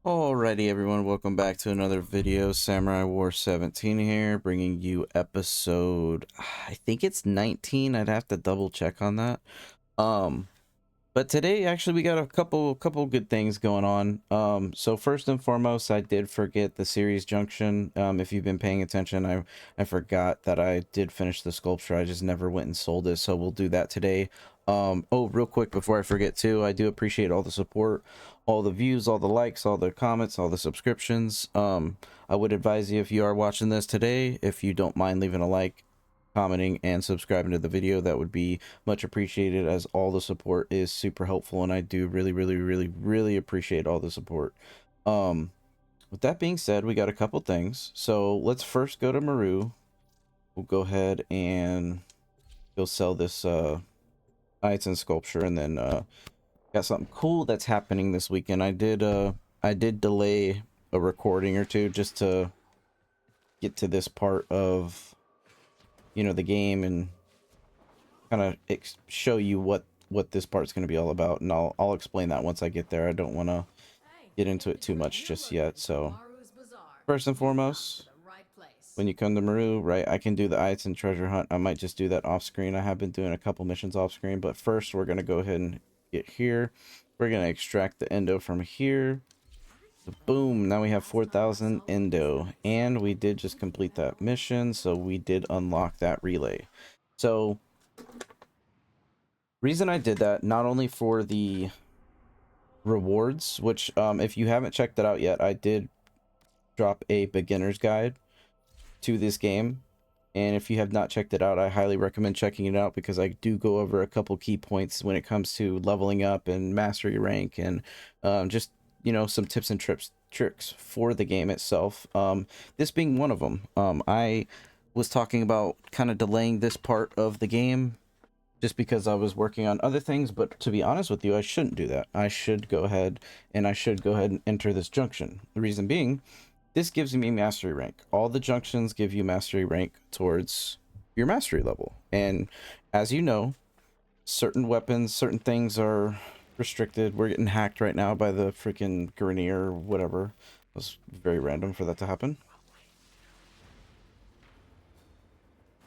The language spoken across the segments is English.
Alrighty everyone, welcome back to another video. Samurai War 17 here, bringing you episode, I think it's 19, I'd have to double check on that. But today actually we got a couple good things going on. So first and foremost, I did forget the series junction. If you've been paying attention, I forgot that I did finish the sculpture. I just never went and sold it, so we'll do that today. Oh, real quick before I forget too, I do appreciate all the support, all the views, all the likes, all the comments, all the subscriptions. I would advise you, if you are watching this today, if you don't mind leaving a like, commenting, and subscribing to the video, that would be much appreciated, as all the support is super helpful, and I do really appreciate all the support. With that being said, we got a couple things. So let's first go to Maru. We'll go ahead and go sell this Iton sculpture, and then got something cool that's happening this weekend. I did delay a recording or two just to get to this part of, you know, the game, and kind of show you what this part's going to be all about, and I'll explain that once I get there. I don't want to get into it too much just yet. So first and foremost, when you come to Maru, right, I can do the Iton treasure hunt. I might just do that off screen. I have been doing a couple missions off screen, but first we're going to go ahead and get here. We're going to extract the endo from here. So boom, now we have 4,000 endo, and we did just complete that mission, so we did unlock that relay. So reason I did that, not only for the rewards, which if you haven't checked it out yet, I did drop a beginner's guide to this game, and if you have not checked it out, I highly recommend checking it out, because I do go over a couple key points when it comes to leveling up and mastery rank, and just, you know, some tips and tricks for the game itself, this being one of them. I was talking about kind of delaying this part of the game just because I was working on other things, but to be honest with you, I shouldn't do that. I should go ahead and enter this junction. The reason being, this gives me mastery rank. All the junctions give you mastery rank towards your mastery level. And as you know, certain weapons, certain things are restricted. We're getting hacked right now by the freaking Grineer or whatever. It was very random for that to happen.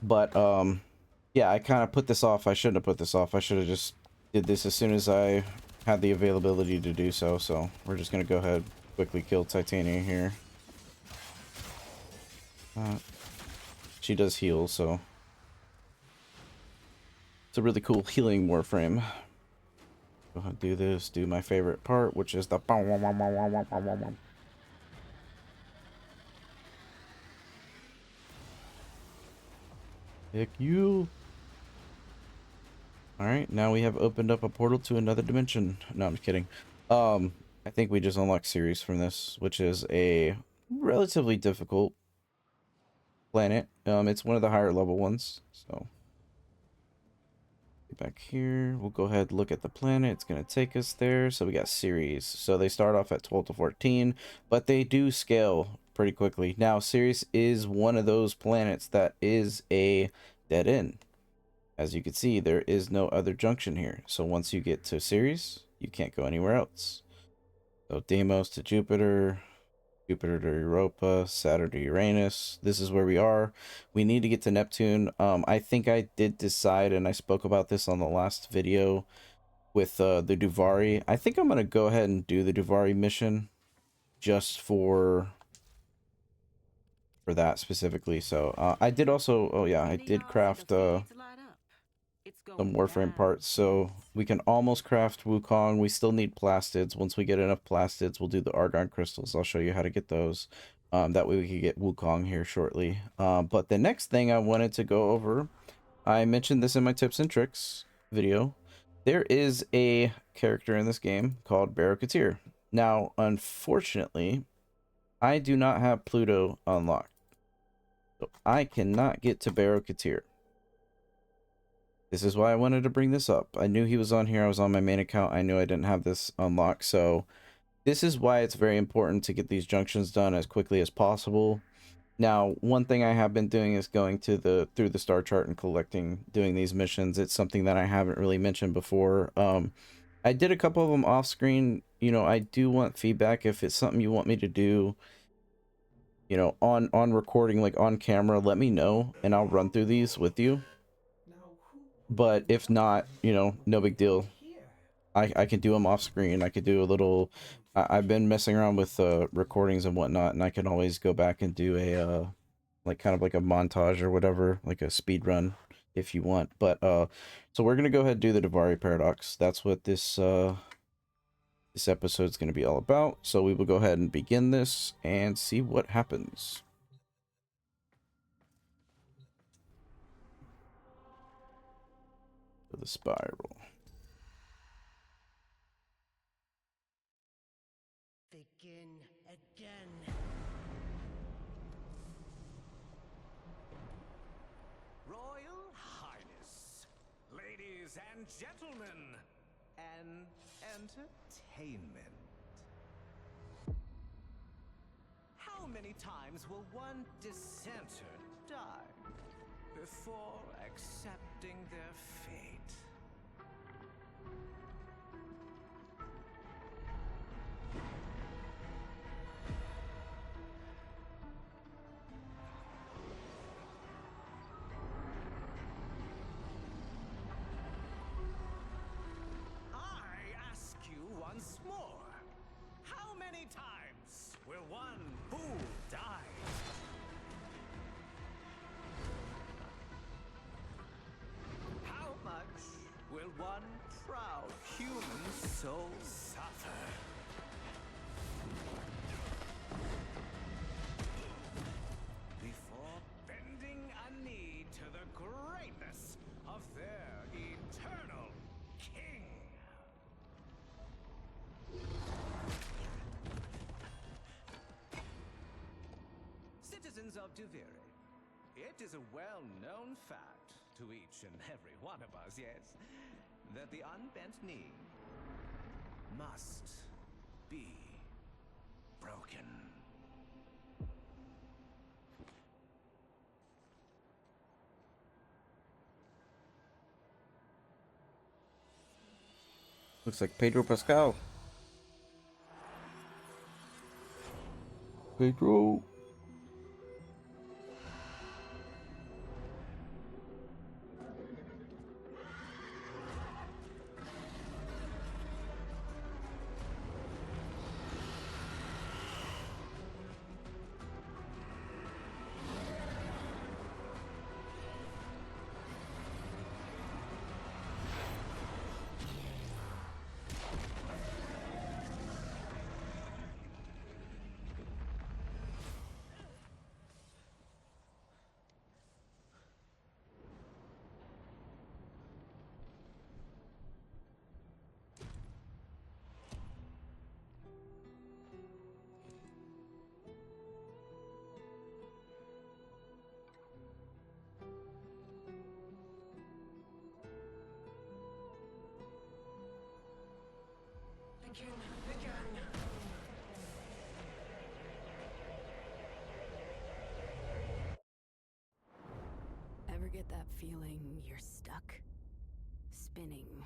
But yeah, I kind of put this off. I shouldn't have put this off. I should have just did this as soon as I had the availability to do so. So we're just gonna go ahead, quickly kill Titania here. She does heal, so it's a really cool healing Warframe. Go ahead and do this. Do my favorite part, which is the heck you. Alright, now we have opened up a portal to another dimension. No, I'm just kidding. I think we just unlocked Ceres from this, which is a relatively difficult planet. It's one of the higher level ones, so get back here. We'll go ahead and look at the planet. It's going to take us there. So we got Ceres. So they start off at 12 to 14, but they do scale pretty quickly. Now, Ceres is one of those planets that is a dead end. As you can see, there is no other junction here. So once you get to Ceres, you can't go anywhere else. So Deimos to Jupiter, Jupiter to Europa, Saturn to Uranus. This is where we are. We need to get to Neptune. I think I did decide, and I spoke about this on the last video with the Duvari. I think I'm going to go ahead and do the Duvari mission just for that specifically. So I did also, oh yeah, I did craft some Warframe parts, so we can almost craft Wukong. We still need plastids. Once we get enough plastids, we'll do the argon crystals. I'll show you how to get those. That way we can get Wukong here shortly. But the next thing I wanted to go over, I mentioned this in my tips and tricks video. There is a character in this game called Barrow-Katir. Now, unfortunately, I do not have Pluto unlocked, so I cannot get to Barrow-Katir. This is why I wanted to bring this up. I knew he was on here. I was on my main account. I knew I didn't have this unlocked. So this is why it's very important to get these junctions done as quickly as possible. Now, one thing I have been doing is going to through the star chart and doing these missions. It's something that I haven't really mentioned before. I did a couple of them off screen. You know, I do want feedback if it's something you want me to do, you know, on recording, like on camera, let me know and I'll run through these with you. But if not, you know, no big deal. I can do them off screen. I could do a little. I've been messing around with recordings and whatnot, and I can always go back and do a like kind of like a montage or whatever, like a speed run if you want. But so we're gonna go ahead and do the Davari paradox. That's what this episode's gonna be all about. So we will go ahead and begin this and see what happens. For the spiral. Begin again. Royal Highness, ladies and gentlemen, and entertainment. How many times will one dissenter die before accepting their fate? I ask you once more, how many times will one fool die? How much will one proud human soul suffer? Before bending a knee to the greatness of their eternal king. Citizens of Duviri, it is a well-known fact to each and every one of us, yes, that the unbent knee must be broken. Looks like Pedro Pascal. Pedro. Begin. Ever get that feeling you're stuck? Spinning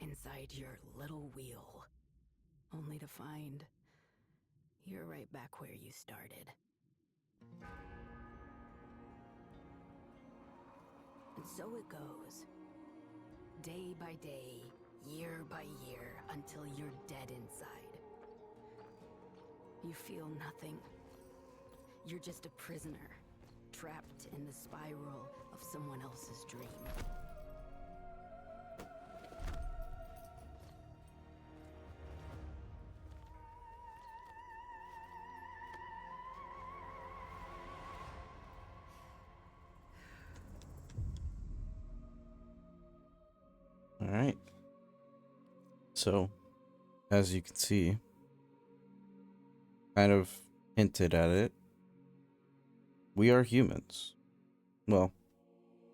inside your little wheel, only to find you're right back where you started. And so it goes. Day by day, year by year, until you're dead inside. You feel nothing. You're just a prisoner, trapped in the spiral of someone else's dream. All right. So, as you can see, kind of hinted at it, we are humans. Well,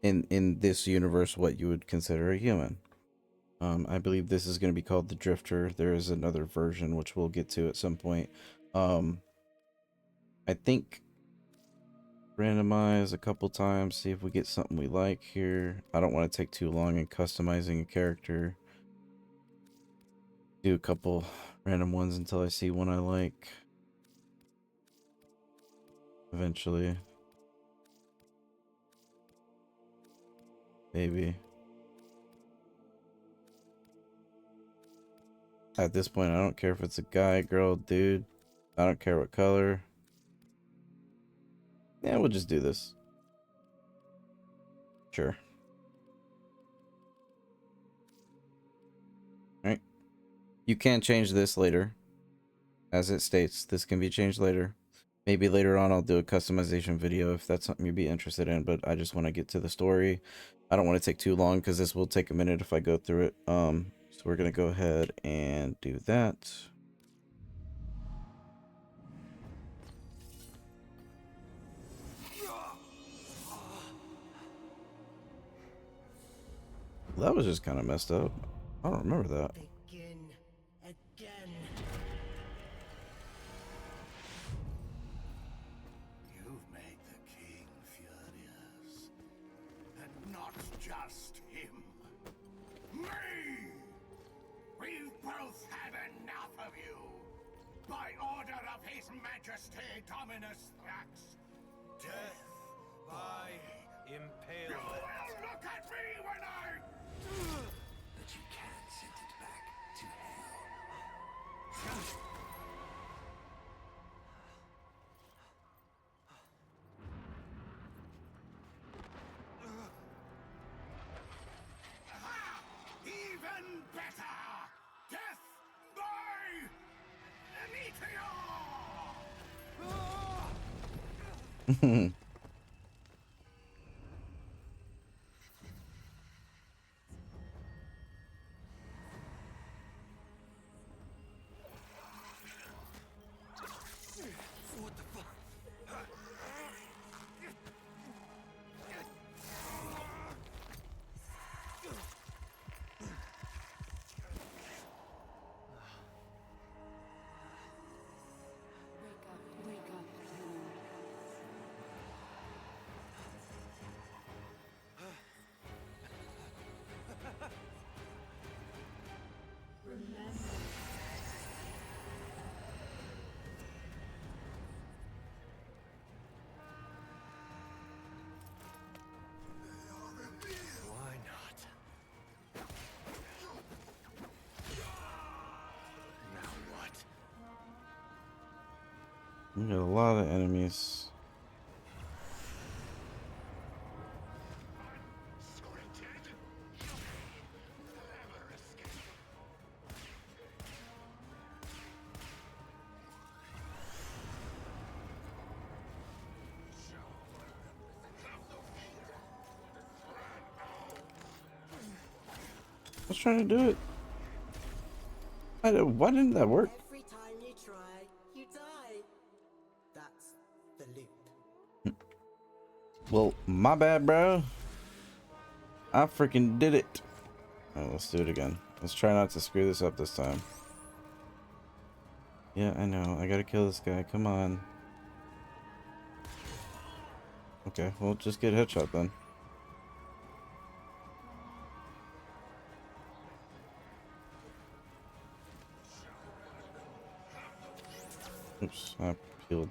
in this universe, what you would consider a human. I believe this is going to be called the Drifter. There is another version which we'll get to at some point. I think randomize a couple times, see if we get something we like here. I don't want to take too long in customizing a character. Do a couple random ones until I see one I like. Eventually. Maybe. At this point, I don't care if it's a guy, girl, dude. I don't care what color. Yeah, we'll just do this. Sure. Alright. You can change this later. As it states, this can be changed later. Maybe later on I'll do a customization video if that's something you'd be interested in, but I just want to get to the story. I don't want to take too long because this will take a minute if I go through it. So we're going to go ahead and do that. That was just kind of messed up. I don't remember that. Begin again. You've made the king furious. And not just him. Me! We've both had enough of you. By order of His Majesty Dominus Thrax. Death by Impale. You will look at me when I... But you can't send it back to hell. Even better! Death by meteor! What the fuck? Wake up, Why not? Now what? We got a lot of enemies. I was trying to do it. Why didn't that work? Every time you try, you die. That's the loop. Well, my bad, bro. I freaking did it. Alright, let's do it again. Let's try not to screw this up this time. Yeah, I know. I gotta kill this guy. Come on. Okay, well, just get headshot then. Oops, I peeled.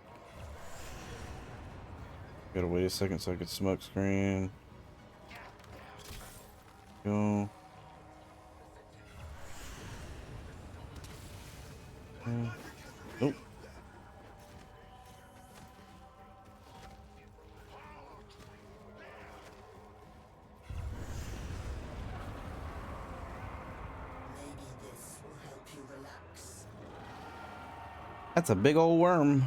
Gotta wait a second so I can smoke screen. Go. Nope. Maybe this will help you relax. That's a big old worm.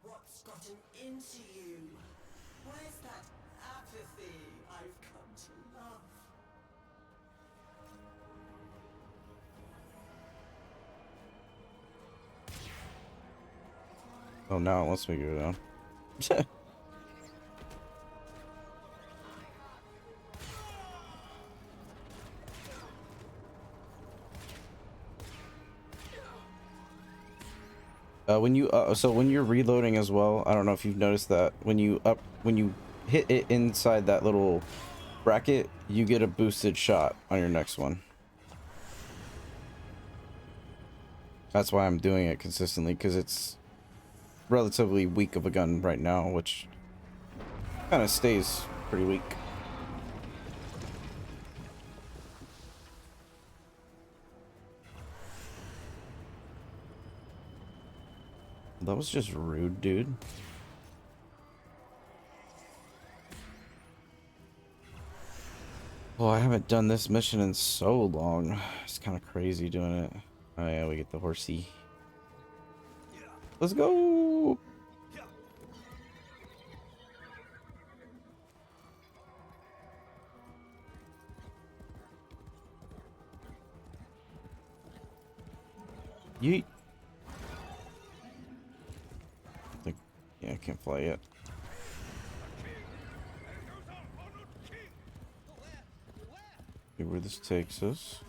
What's gotten into you? Where's that apathy I've come to love? Oh, now it wants me to go down. when you so when you're reloading as well, I don't know if you've noticed that when you hit it inside that little bracket, you get a boosted shot on your next one. That's why I'm doing it consistently, because it's relatively weak of a gun right now, which kind of stays pretty weak. That was just rude, dude. Well, I haven't done this mission in so long. It's kind of crazy doing it. Oh yeah, we get the horsey. Let's go! Yeet. Yeah, I can't fly yet. See where this takes us.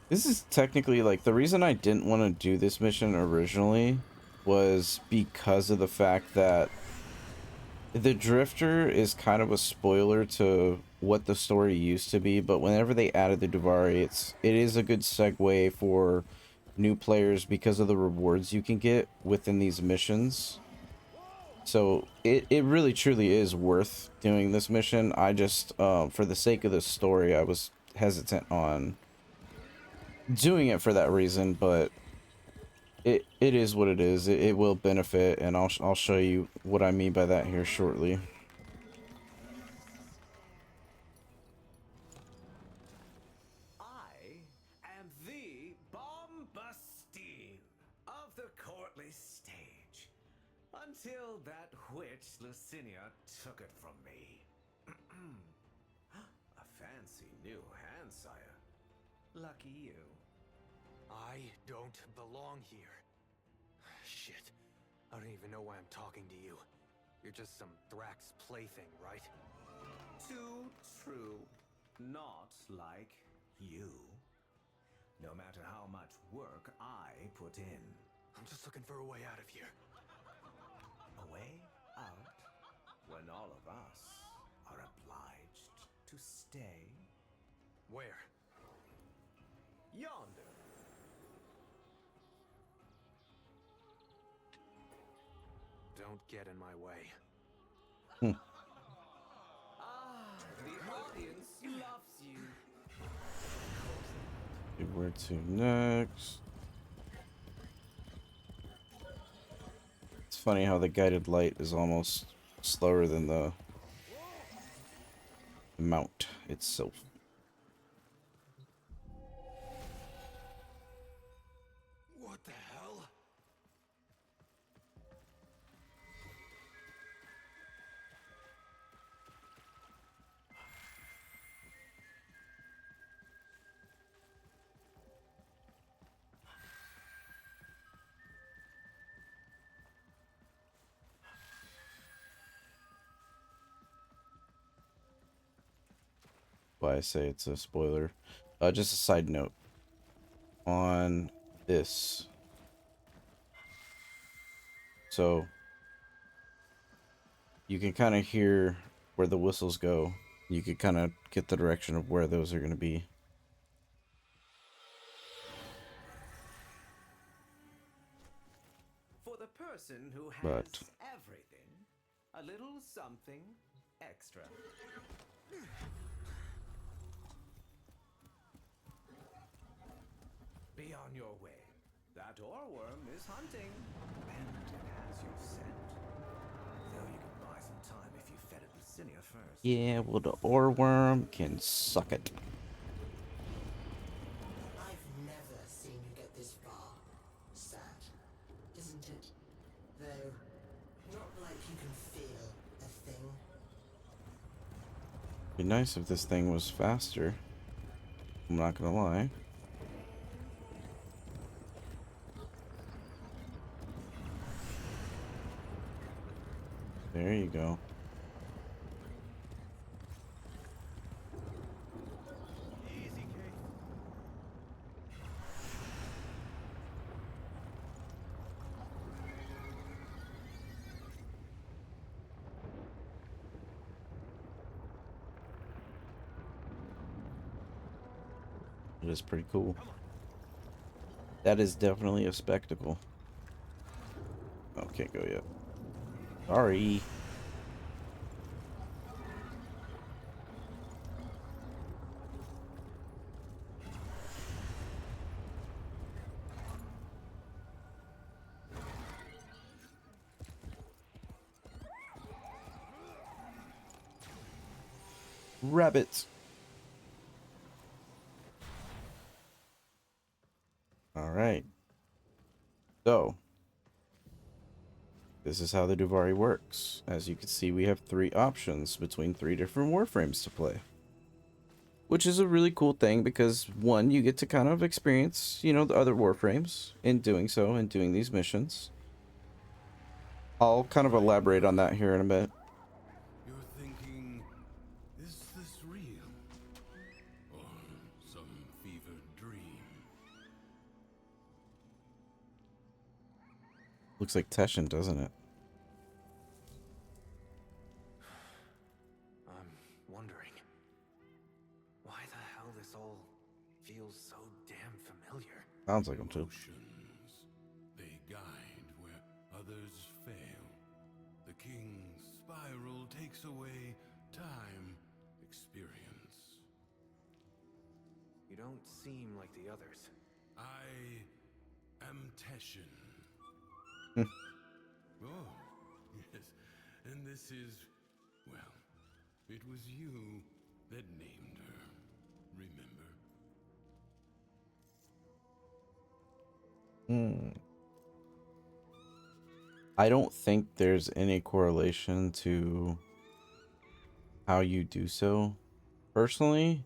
This is technically, like, the reason I didn't want to do this mission originally was because of the fact that the Drifter is kind of a spoiler to what the story used to be, but whenever they added the Duvari, it is a good segue for new players because of the rewards you can get within these missions. So it really truly is worth doing this mission. I just, for the sake of the story, I was hesitant on doing it for that reason, but it is what it is. It will benefit, and I'll show you what I mean by that here shortly. I am the Bombastine of the courtly stage, until that witch Lucinia took it from me. A fancy new hand, sire. Lucky you. I don't belong here. Shit. I don't even know why I'm talking to you. You're just some Thrax plaything, right? Too true. Not like you. No matter how much work I put in. I'm just looking for a way out of here. A way out when all of us are obliged to stay. Where? Yonder. Don't get in my way. Ah, the audience loves you. Okay, where to next? It's funny how the guided light is almost slower than the mount itself. What the hell? Why I say it's a spoiler. Just a side note on this. So you can kind of hear where the whistles go. You can kind of get the direction of where those are going to be. For the person who has But everything, a little something extra. Be on your way. That oreworm is hunting, and it has your scent. Though you could buy some time if you fed it Lucinia first. yeah, well, the oreworm can suck it. I've never seen you get this far. Sad, isn't it? Though, not like you can feel a thing. Be nice if this thing was faster. I'm not gonna lie. There you go. It is pretty cool. That is definitely a spectacle. Oh, can't go yet. Sorry. Rabbits. All right. So, this is how the Duvari works. As you can see, we have 3 options between 3 different Warframes to play. Which is a really cool thing because, one, you get to kind of experience, you know, the other Warframes in doing so and doing these missions. I'll kind of elaborate on that here in a bit. You're thinking, is this real? Or some fevered dream? Looks like Teshin, doesn't it? I'm wondering why the hell this all feels so damn familiar. Sounds like him too. Emotions, they guide where others fail. The king's spiral takes away time, experience. You don't seem like the others. I am Teshin. Oh, yes, and this is, well, it was you that named her, remember? I don't think there's any correlation to how you do so. Personally,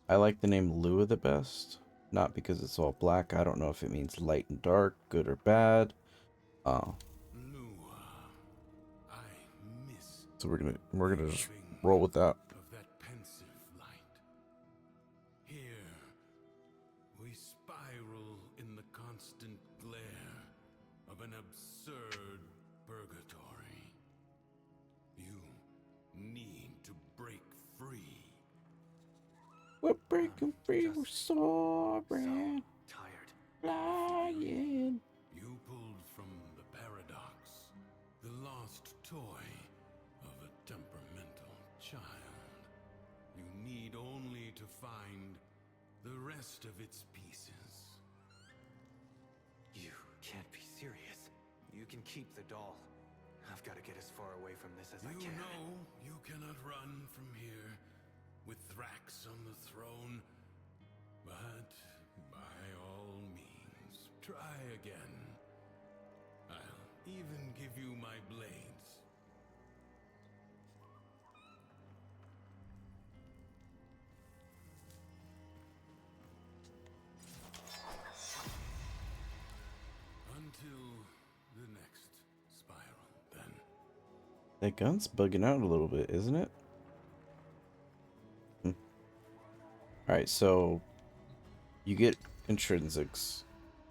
I like the name Lua the best. Not because it's all black. I don't know if it means light and dark, good or bad. Lua, I miss So we're gonna just giving roll with that. of that pensive light. Here, we spiral in the constant glare of an absurd purgatory. You need to break free. We're breaking free, we're soaring, Tired. flying. You pulled from the paradox, the lost toy of a temperamental child. You need only to find the rest of its pieces. You can't be serious. You can keep the doll. I've got to get as far away from this as I You can. know you cannot run from here with Thrax on the throne, but by all means, try again. I'll even give you my blades. Until the next spiral, then. That gun's bugging out a little bit, isn't it? Alright, so you get intrinsics.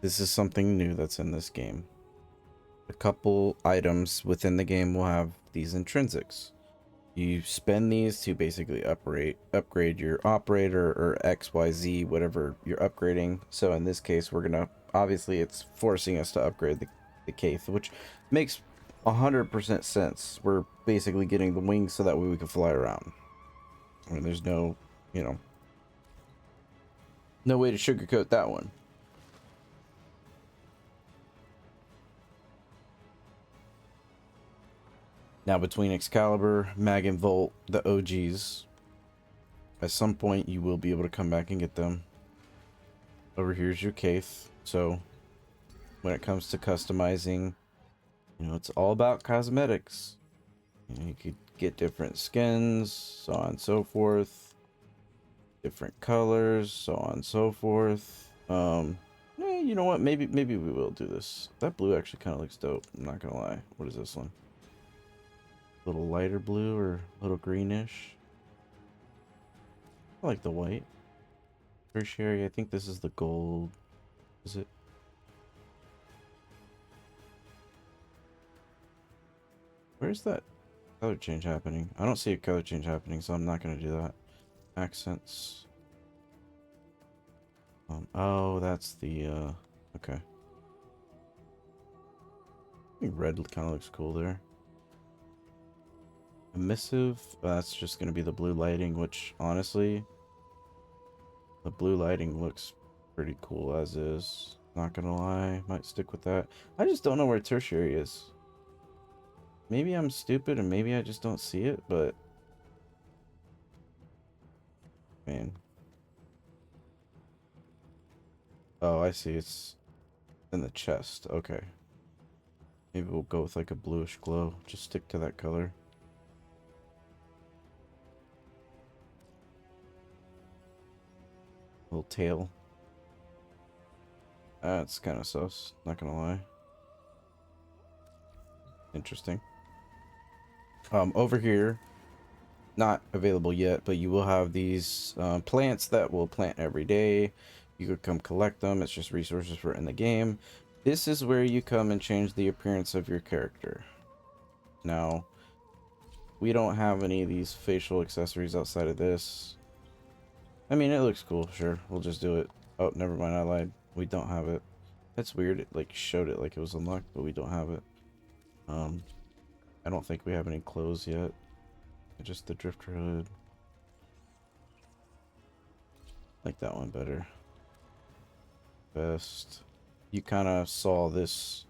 This is something new that's in this game. A couple items within the game will have these intrinsics. You spend these to basically upgrade your operator or XYZ, whatever you're upgrading. So in this case, we're gonna, obviously it's forcing us to upgrade the Kaith, which makes 100% sense. We're basically getting the wings so that way we can fly around. I mean, there's no, you know, no way to sugarcoat that one. Now, between Excalibur, Mag, and Volt, the OGs, at some point you will be able to come back and get them. Over here's your Kaith. So, when it comes to customizing, you know, it's all about cosmetics. You know, you could get different skins, so on and so forth. Different colors, so on and so forth. You know what? Maybe we will do this. That blue actually kind of looks dope. I'm not gonna lie. What is this one? A little lighter blue or a little greenish. I like the white. Tertiary, I think this is the gold. Is it? Where's that color change happening? I don't see a color change happening, so I'm not gonna do that. Accents. Oh, that's the okay. I think red kind of looks cool there. Emissive, that's just gonna be the blue lighting, which honestly, the blue lighting looks pretty cool as is. Not gonna lie, might stick with that. I just don't know where tertiary is. Maybe I'm stupid and maybe I just don't see it, but man. Oh, I see. It's in the chest. Okay. Maybe we'll go with like a bluish glow. Just stick to that color. Little tail. That's kind of sus. Not gonna lie. Interesting. Over here, not available yet, but you will have these plants that will plant every day. You could come collect them. It's just resources for in the game. This is where you come and change the appearance of your character. Now, we don't have any of these facial accessories outside of this. I mean, it looks cool. Sure, we'll just do it. Oh, never mind. I lied. We don't have it. That's weird. It like showed it like it was unlocked, but we don't have it. I don't think we have any clothes yet. Just the drifter hood. Like that one better. Best. You kind of saw this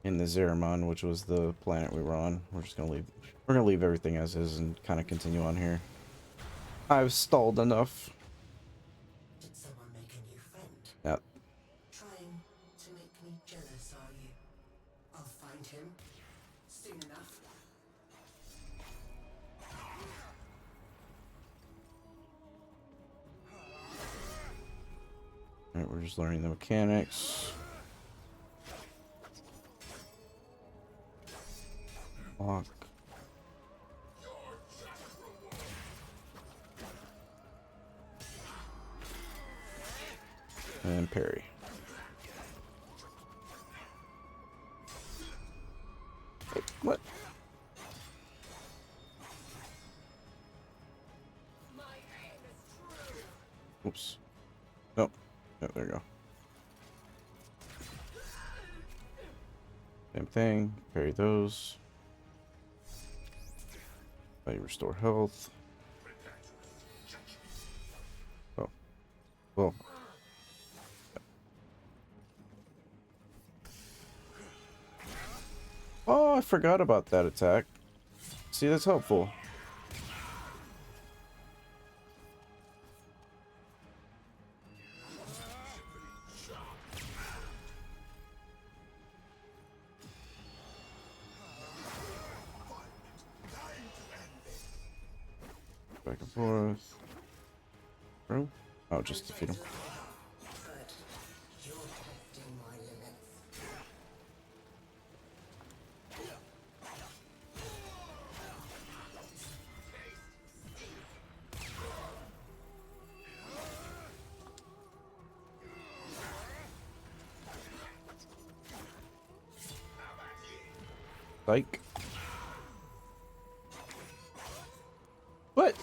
in the Zeramon, which was the planet we were on. We're just gonna leave. We're gonna leave everything as is and kind of continue on here. I've stalled enough. Did someone make a new friend? Yeah. Trying to make me jealous, are you? I'll find him soon enough. Alright, we're just learning the mechanics. Lock. And parry. Wait, what? Oops. Nope. Oh, there you go. Same thing. Parry those. You restore health. Oh. Well. Oh, I forgot about that attack. See, that's helpful. Back and forth. Bro? Oh, just defeat him. But you're testing my limits. Psych. What?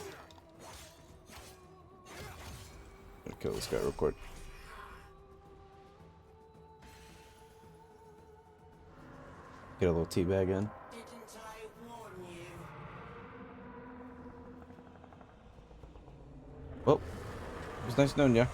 Gonna kill this guy real quick. Get a little teabag in. Didn't I warn you? Well, it was nice knowing ya.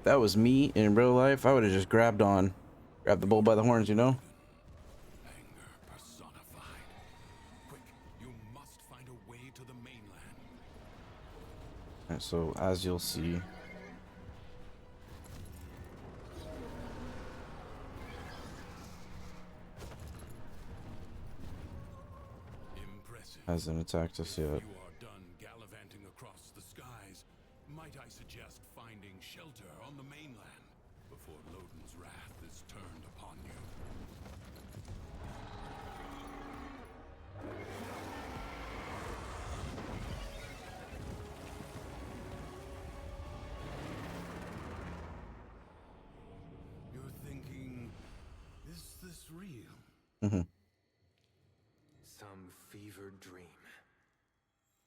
That was me in real life. I would have just grabbed the bull by the horns, you know? Anger personified. Quick, you must find a way to the mainland. Alright, so as you'll see, Impressive. hasn't attacked us If yet. you are done gallivanting across the skies, might I suggest finding shelter on the mainland before Loden's wrath is turned upon you? You're thinking, is this real? Mm-hmm. fever dream.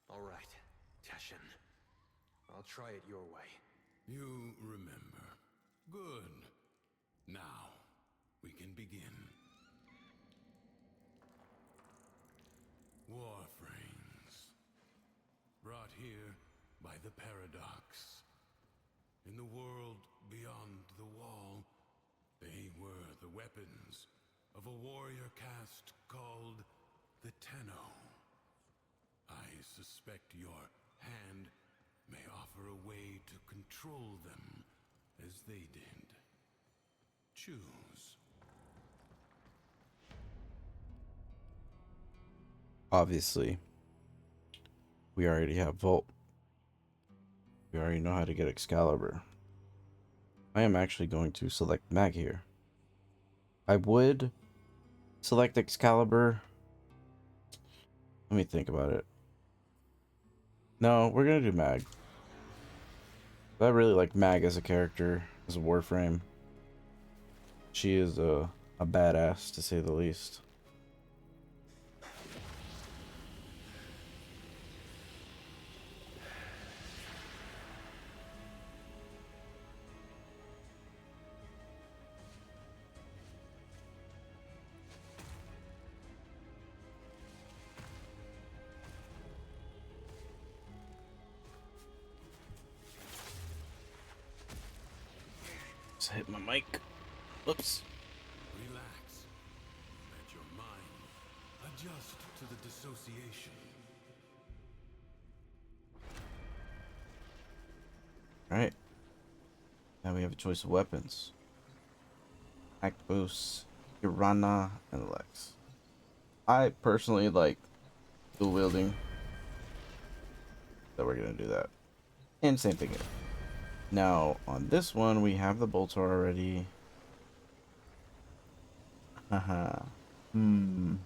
All right, Teshin. I'll try it your way. You remember. Good. Now, we can begin. Warframes. Brought here by the Paradox. In the world beyond the wall, they were the weapons of a warrior caste called the Tenno. I suspect your hand may offer a way to control them as they did. Choose. Obviously, we already have Volt. We already know how to get Excalibur. I am actually going to select Mag here. I would select Excalibur. Let me think about it. No, we're gonna do Mag. I really like Mag as a character, as a Warframe. She is a badass, to say the least. Just hit my mic. Oops. Relax. Let your mind adjust to the dissociation. Alright. Now we have a choice of weapons. Act Boost, Urana, and Lex. I personally like dual wielding. So we're gonna do that. And same thing here. Now, on this one, we have the Bolter already. Haha. Let's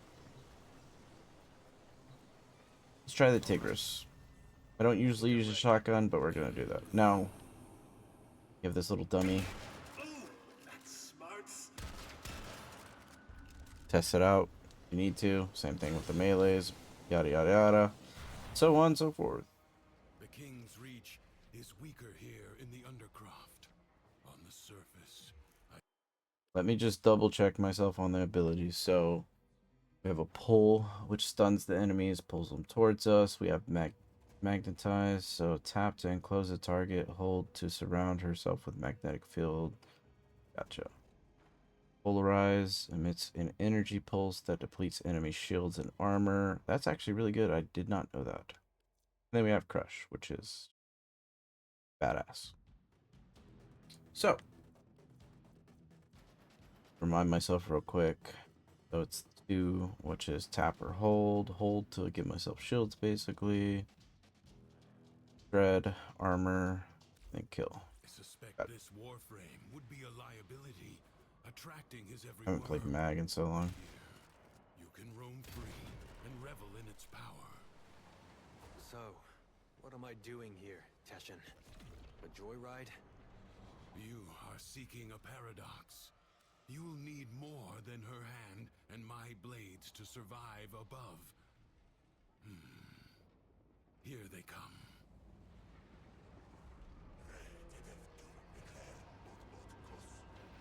try the Tigris. I don't usually use a shotgun, but we're gonna do that. Now, you have this little dummy. Test it out. You need to. Same thing with the melees. Yada yada yada. So on and so forth. The King's Reach is weaker here in the Undercroft. On the surface, Let me just double check myself on the abilities. So we have a pull, which stuns the enemies, pulls them towards us. We have magnetize, so tap to enclose the target, hold to surround herself with magnetic field. Gotcha. Polarize emits an energy pulse that depletes enemy shields and armor. That's actually really good. I did not know that. And then we have Crush, which is badass. So, remind myself real quick. So it's 2, which is tap or hold. Hold to give myself shields, basically. Dread, armor, then kill. I suspect this Warframe would be a liability, attracting his every I haven't played word. Mag in so long. You can roam free and revel in its power. So, what am I doing here, Teshin? A joyride? You are seeking a paradox. You'll need more than her hand and my blades to survive above. Here they come.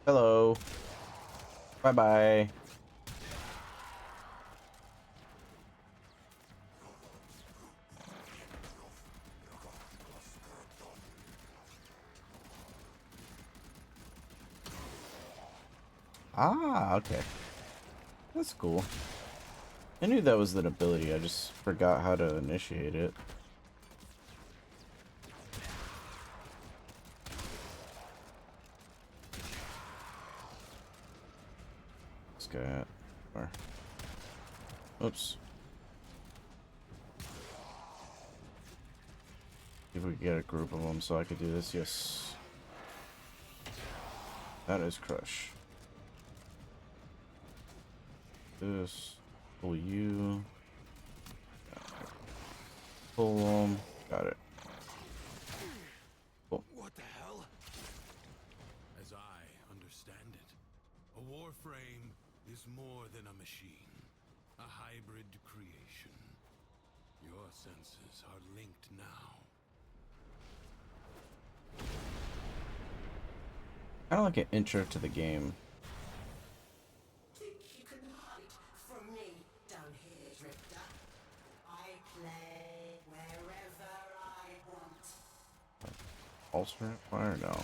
Hello. Bye-bye. Ah, okay. That's cool. I knew that was an ability, I just forgot how to initiate it. This guy or oops. If we could get a group of them so I could do this, yes. That is Crush. This. Pull you. Pull them. Got it. Cool. What the hell? As I understand it, a Warframe is more than a machine. A hybrid creation. Your senses are linked now. Kind of like an intro to the game. Think you can hide from me down here, Drifter? I play wherever I want. Alternate fire? No.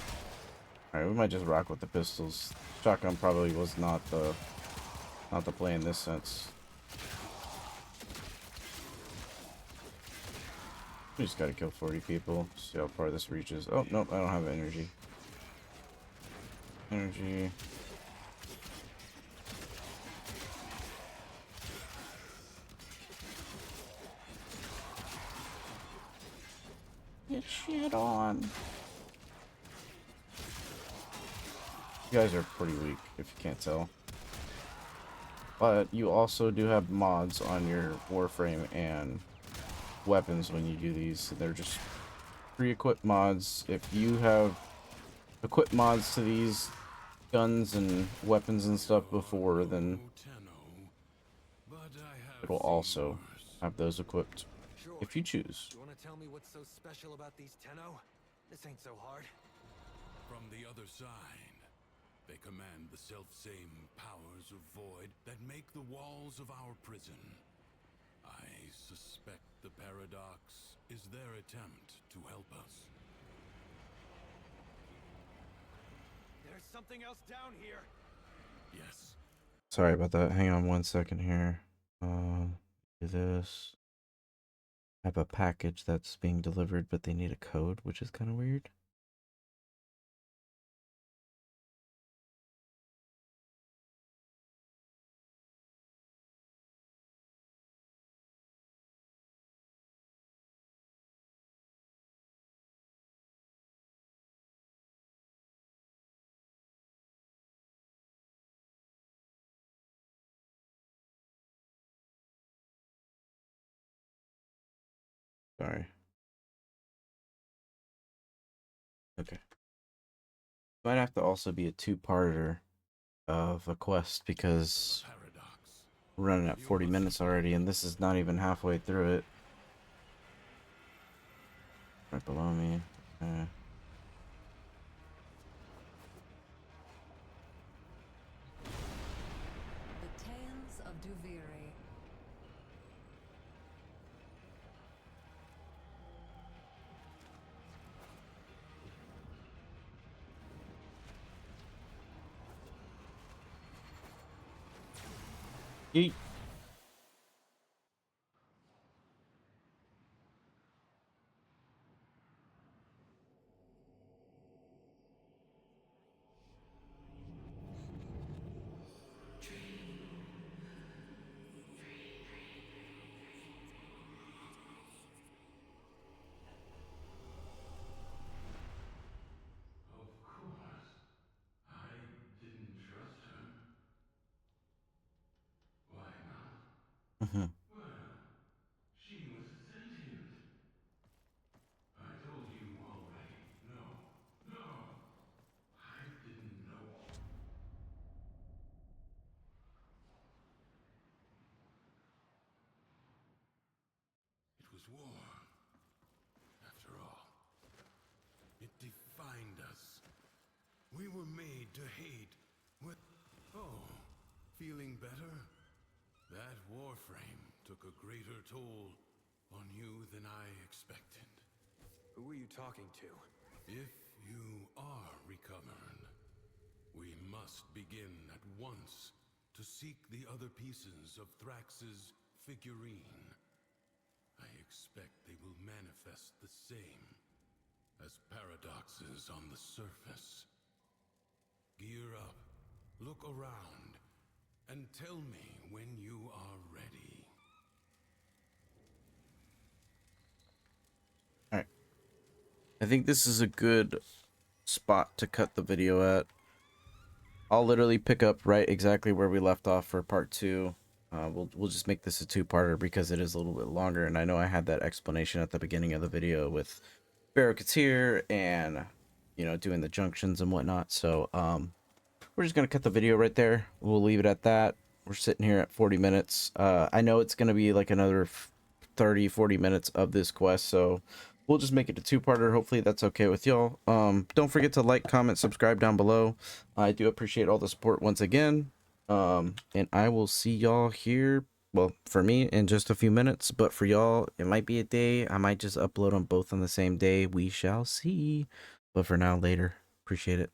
Alright, we might just rock with the pistols. Shotgun probably was not the play in this sense. We just gotta kill 40 people. See how far this reaches. Oh, nope, I don't have energy. Energy. Get shit on. You guys are pretty weak, if you can't tell. But you also do have mods on your Warframe and weapons when you do these. They're just pre-equipped mods. If you have equipped mods to these guns and weapons and stuff before, then it'll also have those equipped Sure. if you choose. You want to tell me what's so special about these Tenno? This ain't so hard. From the other side, they command the self-same powers of void that make the walls of our prison. I suspect the paradox is their attempt to help us. There's something else down here. Yes. Sorry about that. Hang on one second here. Do this. I have a package that's being delivered, but they need a code, which is kind of weird. Sorry. Okay. Might have to also be a two-parter of a quest because we're running at 40 minutes already, and this is not even halfway through it. Right below me. The Tales of Duviri. Yeet. Of course. I didn't trust her. Why not? Mhm. Well, she was sentient. I told you already. No. No. I didn't know. It was war. After all, it defined us. We were made to hate. Oh, feeling better? That Warframe took a greater toll on you than I expected. Who are you talking to? If you are recovered, we must begin at once to seek the other pieces of Thrax's figurine. I expect they will manifest the same as paradoxes on the surface. Gear up, look around, and tell me when you are ready. Alright. I think this is a good spot to cut the video at. I'll literally pick up right exactly where we left off for part 2. We'll just make this a two-parter because it is a little bit longer, and I know I had that explanation at the beginning of the video with Barraketeer and, you know, doing the junctions and whatnot. So we're just gonna cut the video right there. We'll leave it at that. we're sitting here at 40 minutes. I know it's gonna be like another 30-40 minutes of this quest, so we'll just make it a two-parter. Hopefully that's okay with y'all. Don't forget to like, comment, subscribe down below. I do appreciate all the support once again. And I will see y'all here, well, for me in just a few minutes, but for y'all it might be a day. I might just upload them both on the same day. We shall see. But for now, later. Appreciate it.